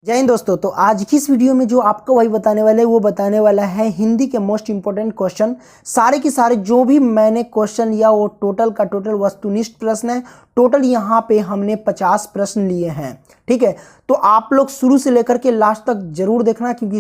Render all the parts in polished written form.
जय हिंद दोस्तों। तो आज की इस वीडियो में जो आपको वही बताने वाला है वो बताने वाला है हिंदी के मोस्ट इंपॉर्टेंट क्वेश्चन। सारे के सारे जो भी मैंने क्वेश्चन लिया वो टोटल का टोटल वस्तुनिष्ठ प्रश्न है। टोटल यहाँ पे हमने 50 प्रश्न लिए हैं। ठीक है, तो आप लोग शुरू से लेकर के लास्ट तक जरूर देखना, क्योंकि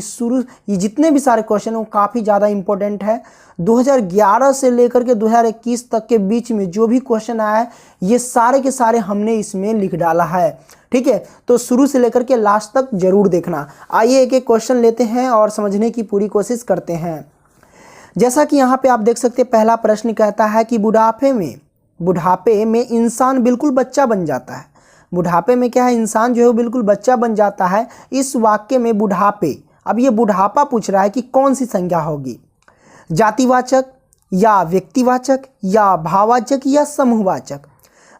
ये जितने भी सारे क्वेश्चन हैं वो काफ़ी ज़्यादा इंपॉर्टेंट है। 2011 से लेकर के 2021 तक के बीच में जो भी क्वेश्चन आया है ये सारे के सारे हमने इसमें लिख डाला है। ठीक है, तो शुरू से लेकर के लास्ट तक जरूर देखना। आइए एक एक क्वेश्चन लेते हैं और समझने की पूरी कोशिश करते हैं। जैसा कि यहाँ पे आप देख सकते हैं, पहला प्रश्न कहता है कि बुढ़ापे में इंसान बिल्कुल बच्चा बन जाता है। बुढ़ापे में क्या है, इंसान जो है बिल्कुल बच्चा बन जाता है। इस वाक्य में बुढ़ापे, अब ये बुढ़ापा पूछ रहा है कि कौन सी संज्ञा होगी, जातिवाचक या व्यक्तिवाचक या भाववाचक या समूहवाचक।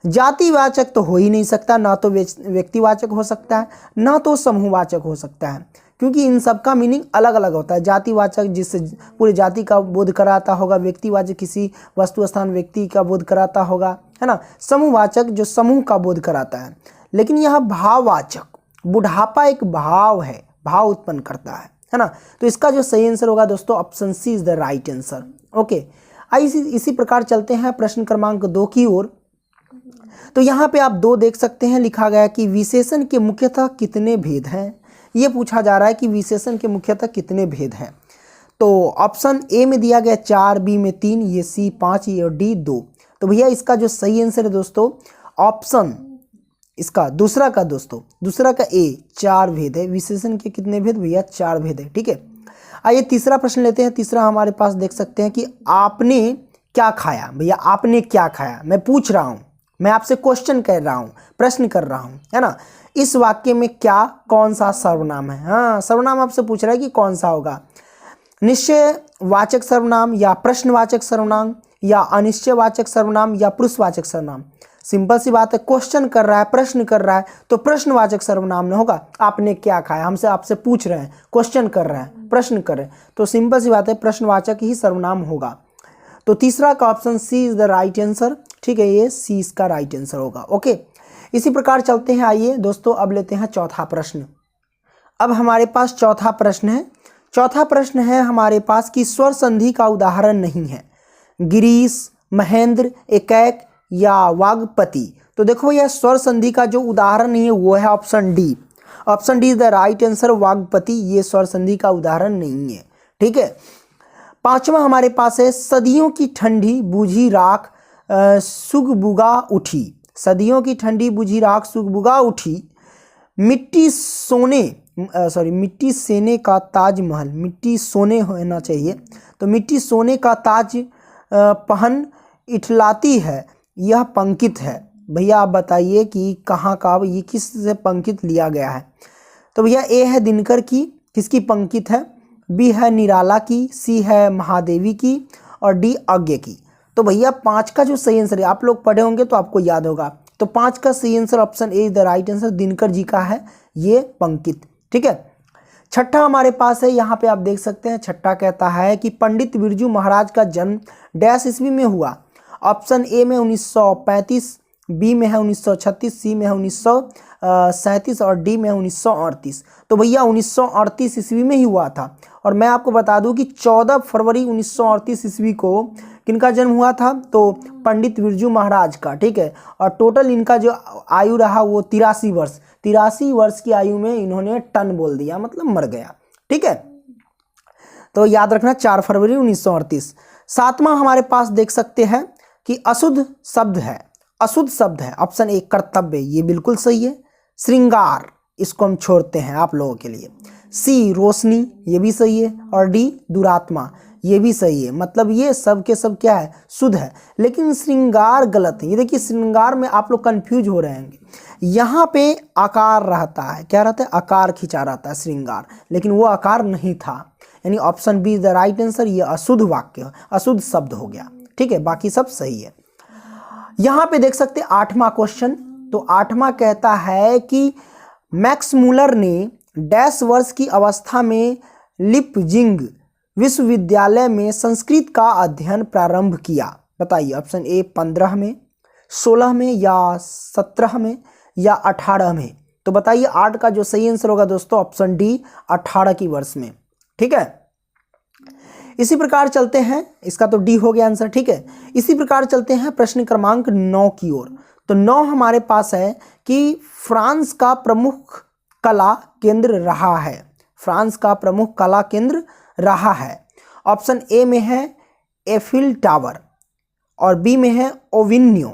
जातिवाचक तो हो ही नहीं सकता, ना तो व्यक्तिवाचक हो सकता है ना तो समूहवाचक हो सकता है, क्योंकि इन सब का मीनिंग अलग अलग होता है। जातिवाचक जिससे पूरी जाति का बोध कराता होगा, व्यक्तिवाचक किसी वस्तु स्थान व्यक्ति का बोध कराता होगा, है ना। समूहवाचक जो समूह का बोध कराता है। लेकिन यह भाववाचक, बुढ़ापा एक भाव है, भाव उत्पन्न करता है ना। तो इसका जो सही आंसर होगा दोस्तों, option C is the right answer. Okay, आइए इसी प्रकार चलते हैं प्रश्न क्रमांक 2 की ओर। तो यहाँ पे आप 2 देख सकते हैं, लिखा गया कि विशेषण के मुख्यतः कितने भेद हैं। ये पूछा जा रहा है कि विशेषण के मुख्यतः कितने भेद हैं। तो ऑप्शन ए में दिया गया 4, बी में 3, ये सी 5, ये और डी 2। तो भैया इसका जो सही आंसर है दोस्तों, ऑप्शन इसका दूसरा का ए 4 भेद है। विशेषण के कितने भेद भैया, 4 भेद है। ठीक है, आइए तीसरा प्रश्न लेते हैं। तीसरा हमारे पास देख सकते हैं कि आपने क्या खाया। भैया आपने क्या खाया, मैं पूछ रहा हूँ, मैं आपसे क्वेश्चन कर रहा हूँ, प्रश्न कर रहा हूँ, है ना। इस वाक्य में क्या कौन सा सर्वनाम है। हाँ, सर्वनाम आपसे पूछ रहा है कि कौन सा होगा, निश्चयवाचक सर्वनाम या प्रश्नवाचक सर्वनाम या अनिश्चयवाचक सर्वनाम या पुरुषवाचक सर्वनाम। सिंपल सी बात है, क्वेश्चन कर रहा है, प्रश्न कर रहा है, तो प्रश्नवाचक सर्वनाम में होगा। आपने क्या खाया, हमसे आपसे पूछ रहे हैं, क्वेश्चन कर रहे हैं, प्रश्न कर रहे हैं, तो सिंपल सी बात है प्रश्नवाचक ही सर्वनाम होगा। तो तीसरा का option C is the right answer. ठीक है, ये सी इसका राइट आंसर होगा। ओके, इसी प्रकार चलते हैं। आइए दोस्तों अब लेते हैं चौथा प्रश्न। अब हमारे पास चौथा प्रश्न है। चौथा प्रश्न है हमारे पास कि स्वर संधि का उदाहरण नहीं है, गिरीश, महेंद्र, एकैक या वाग्पति। तो देखो यह स्वर संधि का जो उदाहरण नहीं है वो है option D. Option D is the right answer, वाग्पति ये स्वर संधि का उदाहरण नहीं है। ठीक है, पांचवा हमारे पास है सदियों की ठंडी बूझी राख सुगबुगा उठी। सदियों की ठंडी बूझी राख सुगबुगा उठी, मिट्टी सेने का ताजमहल, मिट्टी सोने होना चाहिए, तो मिट्टी सोने का ताज पहन इठलाती है, यह पंकित है। भैया आप बताइए कि कहाँ का, ये किस से पंकित लिया गया है। तो भैया ए है दिनकर की, किसकी पंकित है, बी है निराला की, सी है महादेवी की और डी अज्ञ की। तो भैया 5 का जो सही आंसर है, आप लोग पढ़े होंगे तो आपको याद होगा, तो 5 का सही answer option A is the right answer, Dinkar ji का है ये पंकित। ठीक है, छठा हमारे पास है, यहाँ पे आप देख सकते हैं। छठा कहता है कि पंडित बिरजू महाराज का जन्म डैश ईस्वी में हुआ। ऑप्शन ए में 1935, बी में है 1936, सी में है 1937 और डी में 1938। तो भैया 1938 ईस्वी में ही हुआ था। और मैं आपको बता दूं कि 14 फरवरी 1938 ईस्वी को किनका जन्म हुआ था, तो पंडित बिरजू महाराज का। ठीक है, और टोटल इनका जो आयु रहा वो 83 वर्ष। 83 वर्ष की आयु में इन्होंने टन बोल दिया, मतलब मर गया। ठीक है, तो याद रखना 4 फरवरी 1938। सातवां हमारे पास देख सकते हैं कि अशुद्ध शब्द है, अशुद्ध शब्द है। ऑप्शन ए कर्तव्य, ये बिल्कुल सही है। श्रृंगार, इसको हम छोड़ते हैं आप लोगों के लिए। सी रोशनी, ये भी सही है। और डी दुरात्मा, ये भी सही है। मतलब ये सब के सब क्या है, शुद्ध है। लेकिन श्रृंगार गलत है। ये देखिए श्रृंगार में आप लोग कंफ्यूज हो रहे हैं, यहाँ पे आकार रहता है, क्या रहता है, आकार खिंचा रहता है श्रृंगार, लेकिन वो आकार नहीं था। यानी option B is the right answer, ये अशुद्ध वाक्य, अशुद्ध शब्द हो गया। ठीक है, बाकी सब सही है। यहाँ पे देख सकते हैं 8वां क्वेश्चन। तो 8वां कहता है कि मैक्स मूलर ने डैश वर्ष की अवस्था में लिपजिंग विश्वविद्यालय में संस्कृत का अध्ययन प्रारंभ किया। बताइए, ऑप्शन ए 15 में, 16 में या 17 में या 18 में। तो बताइए 8 का जो सही आंसर होगा दोस्तों ऑप्शन डी 18 की वर्ष में। ठीक है, इसी प्रकार चलते हैं, इसका तो डी हो गया आंसर। ठीक है, इसी प्रकार चलते हैं प्रश्न क्रमांक 9 की ओर। तो 9 हमारे पास है कि फ्रांस का प्रमुख कला केंद्र रहा है। फ्रांस का प्रमुख कला केंद्र रहा है। ऑप्शन ए में है एफिल टावर, और बी में है ओविन्यो,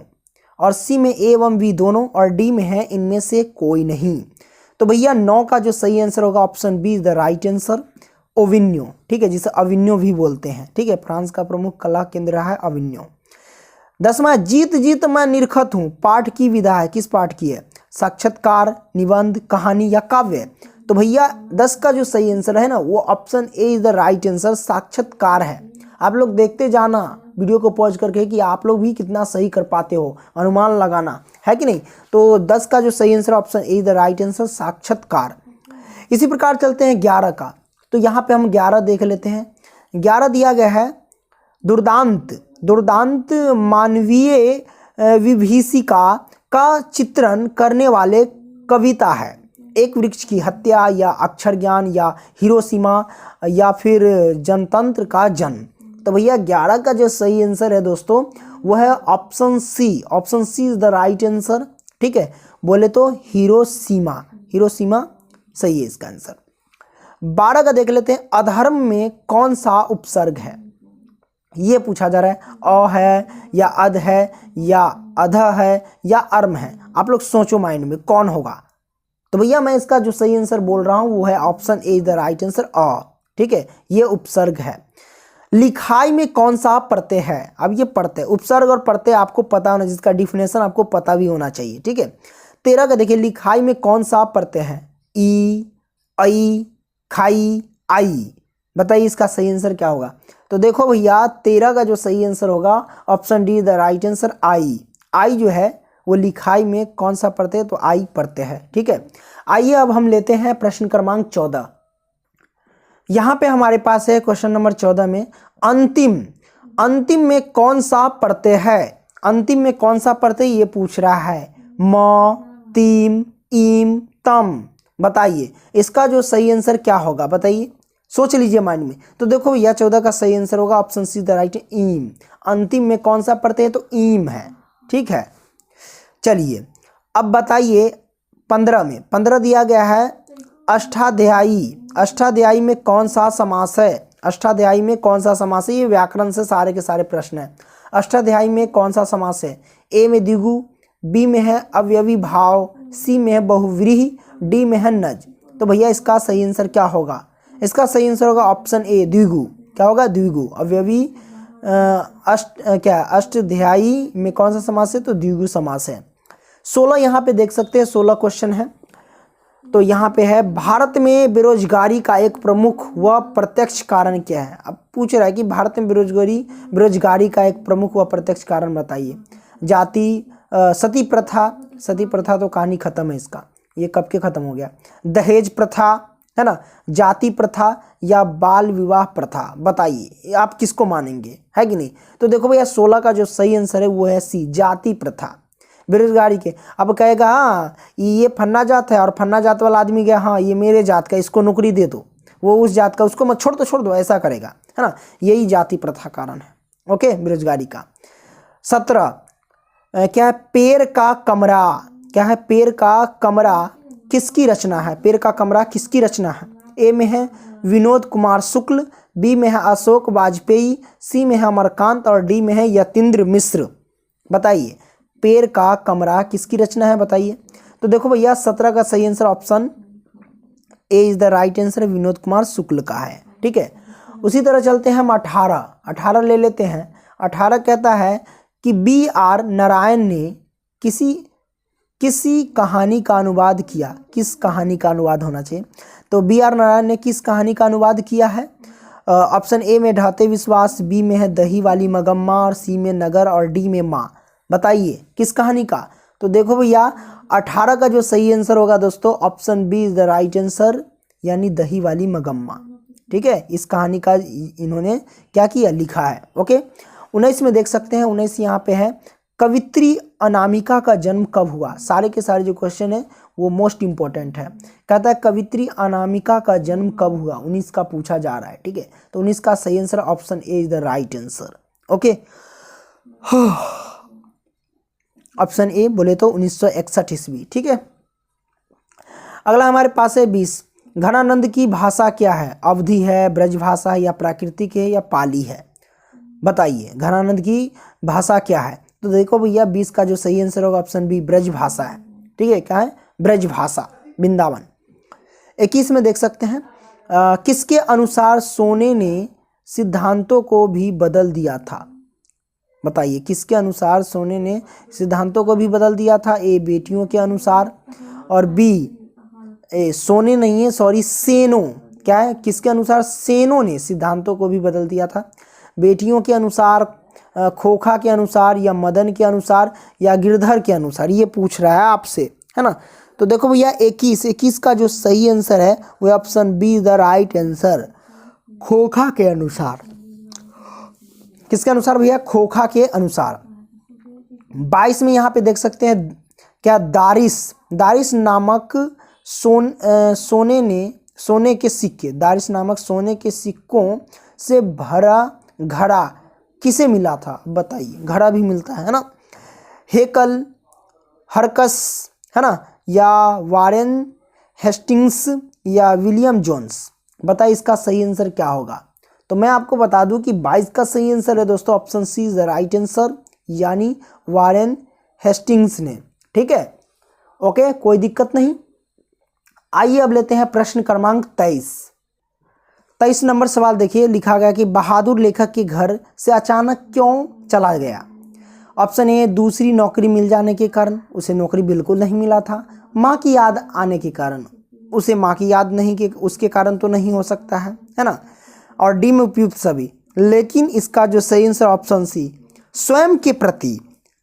और सी में ए एवं बी दोनों, और डी में है इनमें से कोई नहीं। तो भैया 9 का जो सही आंसर होगा option B is the right answer, ओविन्यो। ठीक है, जिसे अविन्यो भी बोलते हैं। ठीक है, फ्रांस का प्रमुख कला केंद्र रहा है अविन्यो। 10वां, जीत जीत मैं निरखत हूँ, पाठ की विधा है, किस पाठ की है? साक्षात्कार, निबंध, कहानी या काव्य? तो भैया 10 का जो सही आंसर है ना वो option A is the right answer, साक्षात्कार है। आप लोग देखते जाना वीडियो को पॉज करके कि आप लोग भी कितना सही कर पाते हो, अनुमान लगाना है कि नहीं। तो 10 का जो सही answer option A is the right answer, साक्षात्कार। इसी प्रकार चलते हैं 11 का। तो यहाँ पे हम 11 देख लेते हैं। 11 दिया गया है दुर्दांत। दुर्दांत मानवीय विभीषिका का चित्रण करने वाले कविता है। एक वृक्ष की हत्या, या अक्षर ज्ञान, या हिरोशिमा, या फिर जनतंत्र का जन्म। तो भैया 11 का जो सही आंसर है दोस्तों वो है option C. Option C is the right answer. ठीक है, बोले तो हिरोशिमा। हिरोशिमा सही है इसका आंसर। 12 का देख लेते हैं, अधर्म में कौन सा उपसर्ग है? ये पूछा जा रहा है, अ है या अध है या अध है या अर्म है। आप लोग सोचो माइंड में कौन होगा। तो भैया मैं इसका जो सही आंसर बोल रहा हूं वो है option A the right answer, अ। ठीक है, ये उपसर्ग है। लिखाई में कौन सा प्रत्यय है? अब ये प्रत्यय, उपसर्ग और प्रत्यय आपको पता होना, जिसका डिफिनेशन आपको पता भी होना चाहिए। ठीक है, 13 का देखिए, लिखाई में कौन सा प्रत्यय है? ई, आई, खाई, आई। बताइए इसका सही आंसर क्या होगा? तो देखो भैया 13 का जो सही आंसर होगा option D the right answer, आई। आई जो है वो लिखाई में कौन सा प्रत्यय? तो आई प्रत्यय है। ठीक है, आइए अब हम लेते हैं प्रश्न क्रमांक 14। यहाँ पे हमारे पास है क्वेश्चन नंबर 14 में अंतिम। अंतिम में कौन सा प्रत्यय है? अंतिम में कौन सा प्रत्यय ये पूछ रहा है। म, तीम, ईम, तम। बताइए इसका जो सही आंसर क्या होगा? बताइए, सोच लीजिए माइंड में। तो देखो भैया 14 का सही आंसर होगा ऑप्शन सी द राइट, ईम। अंतिम में कौन सा प्रत्यय है? तो ईम है। ठीक है, चलिए अब बताइए 15 में। 15 दिया गया है अष्टाध्यायी। अष्टाध्यायी में कौन सा समास है? अष्टाध्यायी में कौन सा समास है? ये व्याकरण से सारे के सारे प्रश्न हैं। अष्टाध्यायी में कौन सा समास है? ए में द्विगु, बी में है अवयवी भाव, सी में है बहुव्रीहि, डी में है नज। तो भैया इसका सही आंसर क्या होगा? इसका सही आंसर होगा ऑप्शन ए, द्विगु। क्या होगा? द्विगु। अवयवी अष्टाध्यायी में कौन सा समास है? तो द्विगु समास है। 16 यहाँ पे देख सकते हैं, 16 क्वेश्चन है। तो यहाँ पे है भारत में बेरोजगारी का एक प्रमुख व प्रत्यक्ष कारण क्या है? अब पूछ रहा है कि भारत में बेरोजगारी का एक प्रमुख व प्रत्यक्ष कारण बताइए। जाति, सती प्रथा। सती प्रथा तो कहानी खत्म है इसका, ये कब के खत्म हो गया। दहेज प्रथा है ना, जाति प्रथा या बाल विवाह प्रथा। बताइए आप किसको मानेंगे, है कि नहीं। तो देखो भैया 16 का जो सही आंसर है वो है सी, जाति प्रथा। बेरोजगारी के, अब कहेगा हाँ ये फन्ना जात है और फन्ना जात वाला आदमी गया, हाँ ये मेरे जात का, इसको नौकरी दे दो। वो उस जात का, उसको मत छोड़ दो, ऐसा करेगा, है ना। यही जाति प्रथा कारण है। ओके, बेरोजगारी का। 17 क्या है? पेड़ का कमरा। क्या है? पेड़ का कमरा किसकी रचना है? पेड़ का कमरा किसकी रचना है? ए में है विनोद कुमार शुक्ल, बी में है अशोक वाजपेयी, सी में है अमरकांत, और डी में है यतीन्द्र मिश्र। बताइए पेड़ का कमरा किसकी रचना है? बताइए। तो देखो भैया 17 का सही answer option A is the right answer, Vinod Kumar Shukla का है। ठीक है, उसी तरह चलते हैं हम 18 ले लेते हैं। 18 कहता है कि बी आर नारायण ने किसी कहानी का अनुवाद किया। किस कहानी का अनुवाद होना चाहिए? तो बी आर नारायण ने किस कहानी का अनुवाद किया है? ऑप्शन ए में ढाते विश्वास, बी में है दही वाली मगम्मा, और सी में नगर, और डी में माँ। बताइए किस कहानी का? तो देखो भैया 18 का जो सही आंसर होगा दोस्तों option B is the right answer, यानी दही वाली मगम्मा। ठीक है, इस कहानी का इन्होंने क्या किया? लिखा है। ओके, 19 में देख सकते हैं। 19 यहाँ पे है कवित्री अनामिका का जन्म कब हुआ? सारे के सारे जो क्वेश्चन है वो मोस्ट इंपॉर्टेंट है। कहता है कवित्री अनामिका का जन्म कब हुआ? 19 का पूछा जा रहा है, ठीक है। तो 19 का सही answer option A is the right answer. Okay, option A बोले तो 1961 ईस्वी, ठीक है। अगला हमारे पास है 20। घनानंद की भाषा क्या है? अवधी है, ब्रजभाषा है, या प्राकृतिक है, या पाली है? बताइए घनानंद की भाषा क्या है? तो देखो भैया 20 का जो सही आंसर होगा ऑप्शन बी ब्रजभाषा है, ठीक है। क्या है? ब्रजभाषा, वृंदावन। 21 में देख सकते हैं किसके अनुसार सोने ने सिद्धांतों को भी बदल दिया था? बताइए किसके अनुसार सोने ने सिद्धांतों को भी बदल दिया था? ए बेटियों के अनुसार, और बी सोने नहीं है, सॉरी, सेनों। क्या है? किसके अनुसार? सेनों ने सिद्धांतों को भी बदल दिया था। बेटियों के अनुसार, खोखा के अनुसार, या मदन के अनुसार, या गिरधर के अनुसार, ये पूछ रहा है आपसे, है ना। तो देखो भैया 21 का जो सही आंसर है वो option B the right answer, खोखा के अनुसार। किसके अनुसार भैया? खोखा के अनुसार। 22 में यहाँ पे देख सकते हैं क्या, दारिस नामक सोने के सिक्के, दारिस नामक सोने के सिक्कों से भरा घड़ा किसे मिला था? बताइए, घड़ा भी मिलता है ना। हेकल, हरकस, है ना, या वारेन हेस्टिंग्स, या विलियम जोन्स? बताइए इसका सही आंसर क्या होगा? तो मैं आपको बता दूं कि 22 का सही आंसर है दोस्तों option C is the right answer, यानी वारेन हेस्टिंग्स ने, ठीक है। ओके, कोई दिक्कत नहीं। आइए अब लेते हैं प्रश्न क्रमांक 23 नंबर सवाल। देखिए लिखा गया कि बहादुर लेखक के घर से अचानक क्यों चला गया? ऑप्शन ए दूसरी नौकरी मिल जाने के कारण, उसे नौकरी बिल्कुल नहीं मिला था। माँ की याद आने के कारण, उसे माँ की याद नहीं के उसके कारण तो नहीं हो सकता है ना। और डी में उपयुक्त सभी। लेकिन इसका जो सही आंसर ऑप्शन सी, स्वयं के प्रति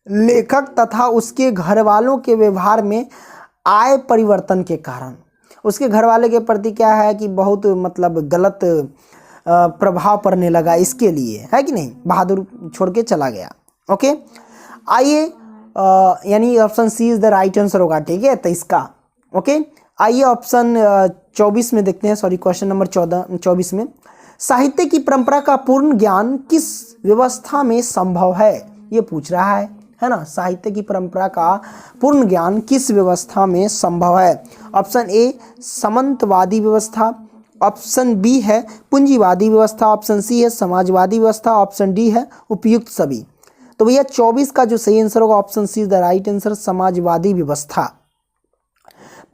लेखक तथा उसके घर वालों के व्यवहार में आए परिवर्तन के कारण। उसके घर वाले के प्रति क्या है कि बहुत मतलब गलत प्रभाव पड़ने लगा, इसके लिए, है कि नहीं, बहादुर छोड़ के चला गया। ओके, आइए यानी option C is the right answer होगा, ठीक है 23 का। ओके, आइए ऑप्शन 24 में देखते हैं, सॉरी क्वेश्चन नंबर 24 में। साहित्य की परंपरा का पूर्ण ज्ञान किस व्यवस्था में संभव है? ये पूछ रहा है ना। साहित्य की परंपरा का पूर्ण ज्ञान किस व्यवस्था में संभव है? ऑप्शन ए सामंतवादी व्यवस्था, ऑप्शन बी है पूंजीवादी व्यवस्था, ऑप्शन सी है समाजवादी व्यवस्था, ऑप्शन डी है उपयुक्त सभी। तो भैया 24 का जो सही आंसर होगा option C is the right answer, समाजवादी व्यवस्था।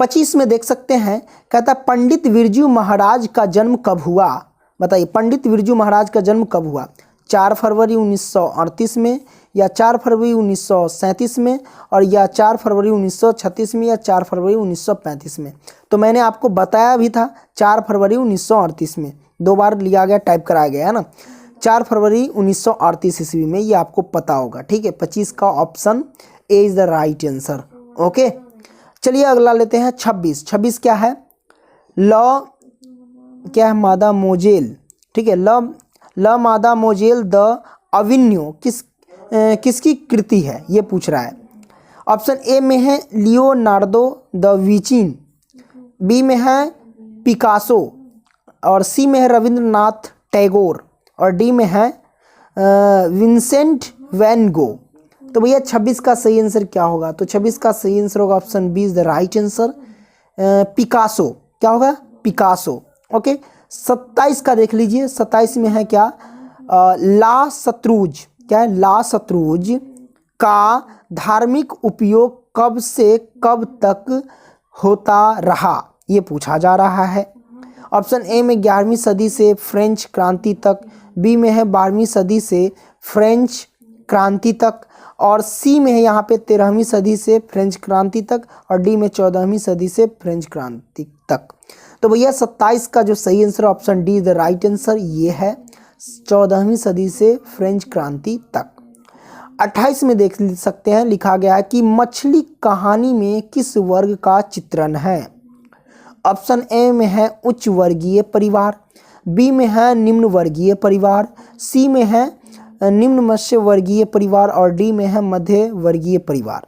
25 में देख सकते हैं, कहता पंडित बिरजू महाराज का जन्म कब हुआ? बताइए पंडित बिरजू महाराज का जन्म कब हुआ? 4 फरवरी 1938 में, या 4 फरवरी 1937 में, और या 4 फरवरी 1936 में, या 4 फरवरी 1935 में। तो मैंने आपको बताया भी था 4 फरवरी 1938 में, 2 बार लिया गया, टाइप कराया गया है ना। 4 फरवरी 1938 ईस्वी में, ये आपको पता होगा, ठीक है। 25 का option A is the right answer. Okay, चलिए अगला लेते हैं 26 क्या है? लॉ क्या है? मादा मोजेल, ठीक है। ल मादा मोजेल द अविन्यो किसकी कृति है? ये पूछ रहा है। ऑप्शन ए में है लियोनार्डो द विंची, बी में है पिकासो, और सी में है रविंद्रनाथ टैगोर, और डी में है विंसेंट वैन गो। तो भैया 26 का सही आंसर क्या होगा? तो 26 का सही आंसर होगा option B is the right answer, Picasso. क्या होगा? पिकासो। ओके, 27 का देख लीजिए। 27 में है क्या? ला सत्रूज। क्या है? ला सत्रूज का धार्मिक उपयोग कब से कब तक होता रहा? ये पूछा जा रहा है। ऑप्शन ए में 11वीं सदी से फ्रेंच क्रांति तक, बी में है 12वीं सदी से फ्रेंच क्रांति तक, और सी में है यहाँ पे 13वीं सदी से फ्रेंच क्रांति तक, और डी में 14वीं सदी से फ्रेंच क्रांति तक। तो भैया 27 का जो सही answer option D the right answer, ये है 14वीं सदी से फ्रेंच क्रांति तक। 28 में देख सकते हैं, लिखा गया है कि मछली कहानी में किस वर्ग का चित्रण है? ऑप्शन ए में है उच्च वर्गीय परिवार, बी में है निम्न वर्गीय परिवार, सी में है निम्न मत्स्य वर्गीय परिवार और डी में है मध्य वर्गीय परिवार।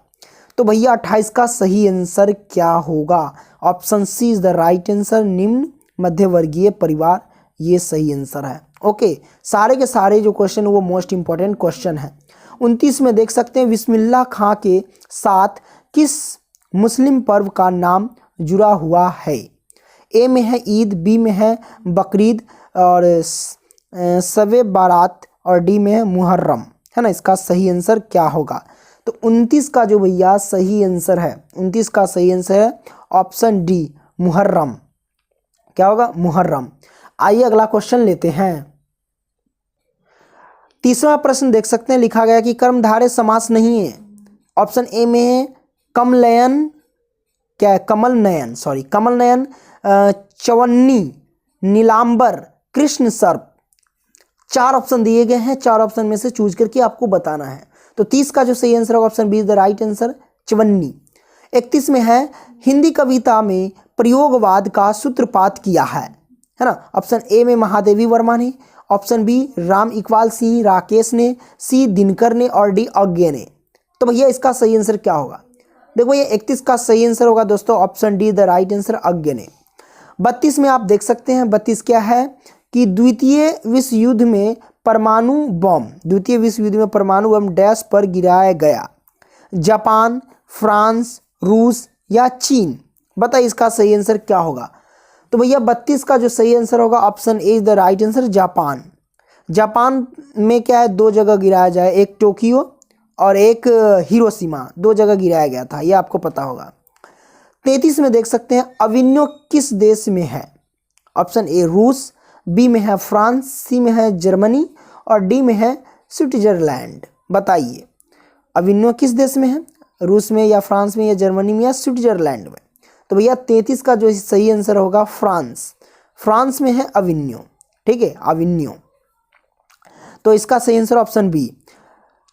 तो भैया 28 का सही आंसर क्या होगा? Option C is the right answer, निम्न मध्य वर्गीय परिवार, ये सही आंसर है। ओके, सारे के सारे जो क्वेश्चन वो मोस्ट इंपॉर्टेंट क्वेश्चन है। 29 में देख सकते हैं बिस्मिल्लाह खां के साथ किस मुस्लिम पर्व का नाम जुड़ा हुआ है? ए में है ईद, बी में है बकरीद और शब बारात और डी में है मुहर्रम, है ना। इसका सही आंसर क्या होगा? तो 29 का जो भैया सही आंसर है, 29 का सही आंसर है ऑप्शन डी मुहर्रम। क्या होगा? मुहर्रम। आइए अगला क्वेश्चन लेते हैं। 30वां प्रश्न देख सकते हैं, लिखा गया कि कर्मधारय समास नहीं है। ऑप्शन ए में है कमलनयन, क्या कमल नयन, सॉरी कमल नयन, चवन्नी, नीलांबर, कृष्ण सर्प। 4 ऑप्शन दिए गए हैं, 4 ऑप्शन में से चूज करके आपको बताना है। तो 30 का जो सही आंसर होगा option B is the right answer, चवन्नी। 31 में है हिंदी कविता में प्रयोगवाद का सूत्रपात किया है ना। ऑप्शन ए में महादेवी वर्मा ने, ऑप्शन बी राम इकबाल सिंह राकेश ने, सी दिनकर ने और डी अज्ञे ने। तो भैया इसका सही आंसर क्या होगा? देखो ये 31 का सही आंसर होगा दोस्तों option D the right answer, Agyeya ने। 32 में आप देख सकते हैं, 32 क्या है कि द्वितीय विश्व युद्ध में परमाणु बम, द्वितीय विश्व युद्ध में परमाणु बम डैश पर गिराया गया? जापान, फ्रांस, रूस या चीन? बताइए इसका सही आंसर क्या होगा? तो भैया 32 का जो सही आंसर होगा option A is the right answer, Japan. Japan में क्या है, 2 जगह गिराया जाए, एक टोक्यो और एक हिरोशिमा, 2 जगह गिराया गया था, ये आपको पता होगा। 33 में देख सकते हैं अविन्यो किस देश में है? ऑप्शन ए रूस, बी में है फ्रांस, सी में है जर्मनी और डी में है स्विट्जरलैंड। बताइए अविन्यो किस देश में है? रूस में या फ्रांस में या जर्मनी में या स्विट्जरलैंड में? तो भैया 33 का जो सही आंसर होगा फ्रांस, फ्रांस में है अविन्यो। ठीक है, अविन्यो। तो इसका सही आंसर ऑप्शन बी।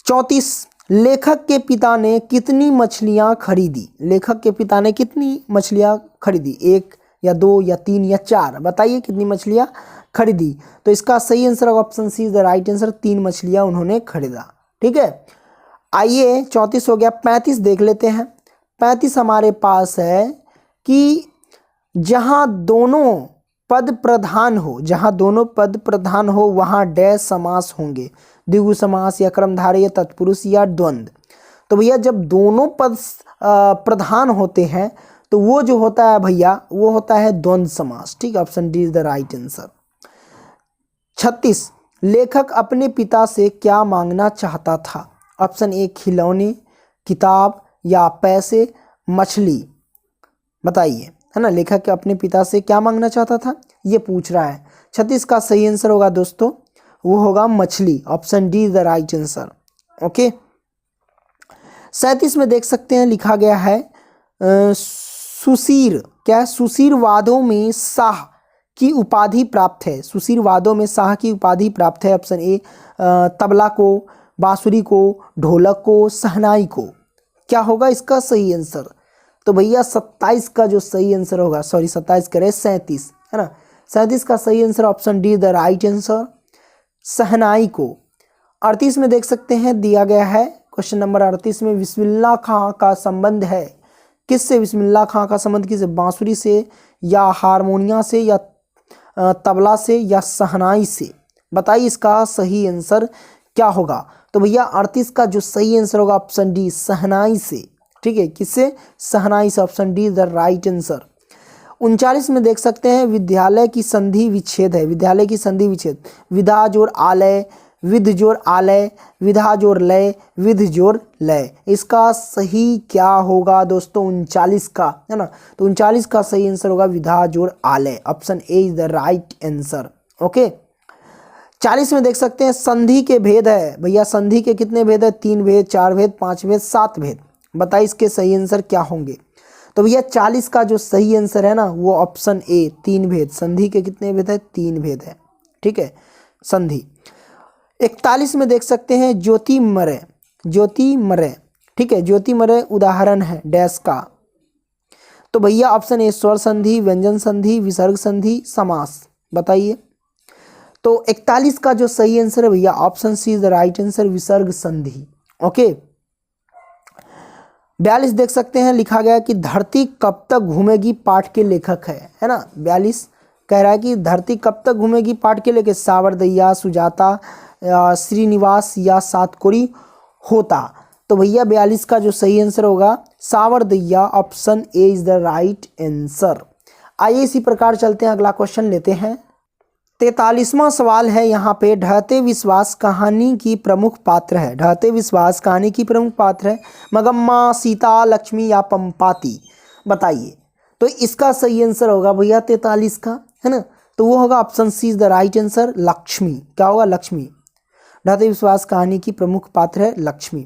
34 लेखक के पिता ने कितनी मछलियां खरीदी? लेखक के पिता ने कितनी मछलियां खरीदी? 1 या 2 या 3 या 4? बताइए कितनी मछलियां खरीदी? तो इसका सही आंसर होगा option C is the right answer, 3 मछलियां उन्होंने खरीदा। ठीक है, आइए 34 हो गया, 35 देख लेते हैं। 35 हमारे पास है कि जहां दोनों पद प्रधान हो, जहां दोनों पद प्रधान हो वहां डैश समास होंगे, द्विगु समास या कर्मधारय या तत्पुरुष या द्वंद्व। तो भैया जब दोनों पद प्रधान होते हैं तो वो जो होता है भैया वो होता है द्वंद्व समास। ठीक है, option D is the right answer. 36 लेखक अपने पिता से क्या मांगना चाहता था? ऑप्शन ए खिलौने, किताब या पैसे, मछली? बताइए, है ना। लेखक अपने पिता से क्या मांगना चाहता था ये पूछ रहा है। 36 का सही आंसर होगा दोस्तों, वो होगा मछली, option D is the right answer. Okay, 37 में देख सकते हैं लिखा गया है सुशीर, क्या सुशीरवादों में शाह की उपाधि प्राप्त है? सुशीरवादों में शाह की उपाधि प्राप्त है? ऑप्शन ए तबला को, बांसुरी को, ढोलक को, शहनाई को? क्या होगा इसका सही आंसर? तो भैया 27 का जो सही आंसर होगा, सॉरी 27 करे 37, है ना। 37 का सही answer option D the right answer, शहनाई को। 38 में देख सकते हैं दिया गया है क्वेश्चन नंबर 38 में बिस्मिल्लाह खां का संबंध है किससे? बिस्मिल्लाह खां का संबंध किससे? बांसुरी से या हारमोनिया से या तबला से या शहनाई से? बताइए इसका सही आंसर क्या होगा? तो भैया 38 का जो सही आंसर होगा ऑप्शन डी शहनाई से। ठीक है, किससे? शहनाई से, option D the right answer. 39 में देख सकते हैं विद्यालय की संधि विच्छेद है। विद्यालय की संधि विच्छेद, विधा जोड़ आलय, विध जोड़ आलय, विधा जोड़ लय, विध जोड़ लय। इसका सही क्या होगा दोस्तों? 39 का, है ना। तो 39 का सही आंसर होगा विधा जोड़ आलय, option A is the right answer. Okay, 40 में देख सकते हैं संधि के भेद है। भैया संधि के कितने भेद है? 3 भेद, 4 भेद, 5 भेद, 7 भेद। बताइए इसके सही आंसर क्या होंगे? तो भैया 40 का जो सही आंसर है ना वो ऑप्शन ए 3 भेद। संधि के कितने भेद है? 3 भेद है। ठीक है, संधि। 41 में देख सकते हैं ज्योतिमरय, ज्योतिमरय। ठीक है, ज्योतिमरय उदाहरण है डैश का? तो भैया ऑप्शन ए स्वर संधि, व्यंजन संधि, विसर्ग संधि, समास। बताइए। तो 41 का जो सही आंसर है भैया option C is the right answer, विसर्ग संधि। ओके 42 देख सकते हैं, लिखा गया कि धरती कब तक घूमेगी पाठ के लेखक है ना। 42 कह रहा है कि धरती कब तक घूमेगी पाठ के लेखक सावरदैया, सुजाता, श्रीनिवास या सातकोरी होता। तो भैया 42 का जो सही आंसर होगा सावरदैया, option A is the right answer. आइए इसी प्रकार चलते हैं, अगला क्वेश्चन लेते हैं। 43वां सवाल है यहाँ पे, ढहते विश्वास कहानी की प्रमुख पात्र है। ढहते विश्वास कहानी की प्रमुख पात्र है मगम्मा, सीता, लक्ष्मी या पंपाती, बताइए। तो इसका सही आंसर होगा भैया 43 का, है ना। तो वो होगा option C is the right answer, Lakshmi. क्या होगा? लक्ष्मी। ढहते विश्वास कहानी की प्रमुख पात्र है लक्ष्मी।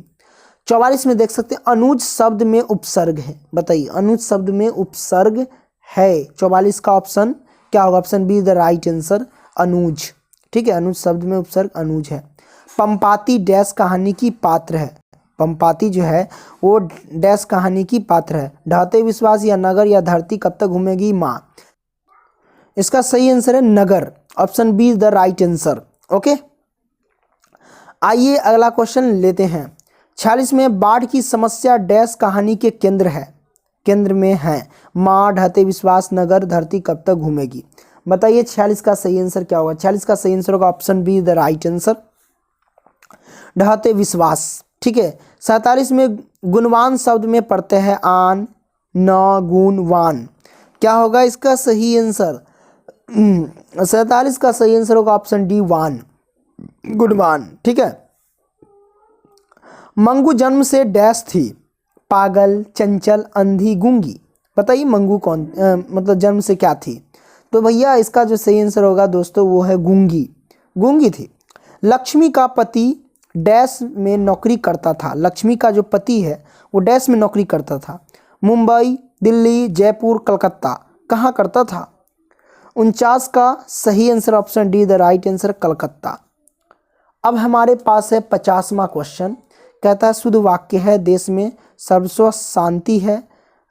44 में देख सकते हैं अनुज शब्द में उपसर्ग है, बताइए। अनुज शब्द में उपसर्ग है, 44 का ऑप्शन क्या होगा? Option B the right answer, Anuj. ठीक है, अनुज शब्द में उपसर्ग अनुज है। पंपाती डैश कहानी की पात्र है। पंपाती जो है वो डैश कहानी की पात्र है। ढहते विश्वास या नगर या धरती कब तक घूमेगी माँ। इसका सही आंसर है नगर, option B is the right answer. Okay आइए अगला क्वेश्चन लेते हैं। 46 में बाढ़ की समस्या डैश कहानी के केंद्र है, केंद्र में है। माँ, ढहते विश्वास, नगर, धरती कब तक घूमेगी, बताइए। 46 का सही आंसर क्या होगा? 46 का सही आंसर होगा option B the right answer, ढहते विश्वास। ठीक है। 47 में गुणवान शब्द में पढ़ते हैं आन, न, गुणवान, क्या होगा इसका सही आंसर? 47 का सही आंसर होगा ऑप्शन डी वान, गुणवान। ठीक है। मंगू जन्म से डैश थी, पागल, चंचल, अंधी, गूंगी, बताइए मंगू कौन मतलब जन्म से क्या थी। तो भैया इसका जो सही आंसर होगा दोस्तों वो है गूंगी, गूंगी थी। लक्ष्मी का पति डैश में नौकरी करता था। लक्ष्मी का जो पति है वो डैश में नौकरी करता था। मुंबई, दिल्ली, जयपुर, कलकत्ता, कहाँ करता था? 49 का सही answer option D the right answer, Calcutta. अब हमारे पास है 50वां क्वेश्चन, कहता है शुद्ध वाक्य है, देश में सर्वस्व शांति है,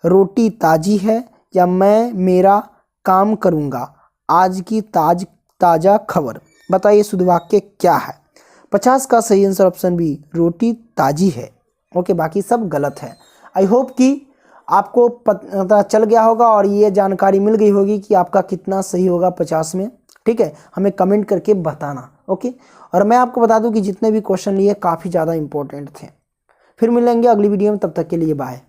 रोटी ताजी है या मैं मेरा काम करूँगा, आज की ताज़ा खबर, बताइए शुद्ध वाक्य क्या है। 50 का सही आंसर ऑप्शन बी, रोटी ताजी है। ओके बाकी सब गलत है। आई होप कि आपको पता चल गया होगा और ये जानकारी मिल गई होगी कि आपका कितना सही होगा 50 में। ठीक है, हमें कमेंट करके बताना। ओके और मैं आपको बता दूं कि जितने भी क्वेश्चन लिए काफ़ी ज़्यादा इंपॉर्टेंट थे। फिर मिलेंगे अगली वीडियो में, तब तक के लिए बाय।